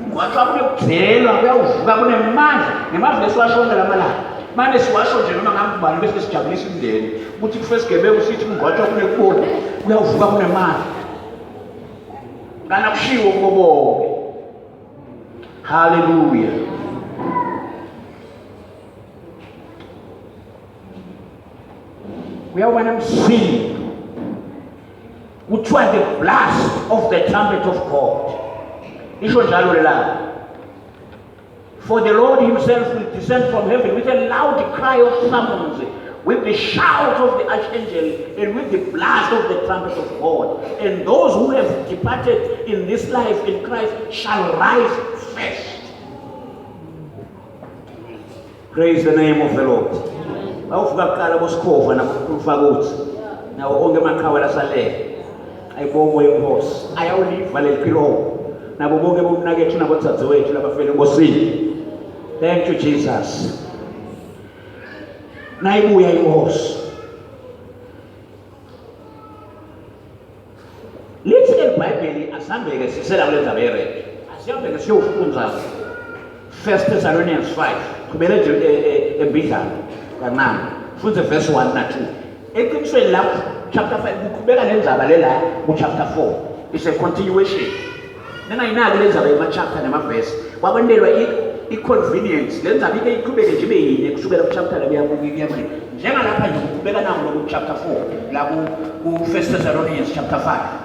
Ngoba kuyokudzelwa kuyawuvuka kunemandla ngemandla esiwashonke lamalanga manje siwasho nje noma ngakubani bese sijabulisa imndeni ukuthi kufesi gebeke usithi kungcwatshwa kunekubona kuyawuvuka kunemandla kana kushiwo kubonke. Hallelujah. Uyawubona msini kuthiwa the blast of the trumpet of God. Isho njalo la. For the Lord himself will descend from heaven with a loud cry of summons, with the shout of the archangel, and with the blast of the trumpet of God. And those who have departed in this life in Christ shall rise first. Praise the name of the Lord. Awuvuka kuqala bosikhova nakufakuthi nawo onke amaqhawe lasale ayibongo yenkosi ayawuliva leliphilo nabo bonke bomnakethu nabodzadzewethu labafela enkosini. Thank you Jesus. Nayibuya inkosi lithi eBhayibheli asihambeke sisela kule ndaba yeredi asihambeke siyofunda 1 Thessalonians 5 qhubela nje embidlana kancane funze verse 1 na 2 eqinisweni lapho chapter 5 kuqhubeka nendaba lela ku chapter 4 is a continuation. Ningayinaki le ndaba yema chapter nema verse kwabandelwa i-convenience le ndaba ike iqhubeke nje ibe yini kusukela ku chapter la kuya njengalapha nje kuqhubeka nango ku chapter 4 la ku 1 Thessalonians chapter 5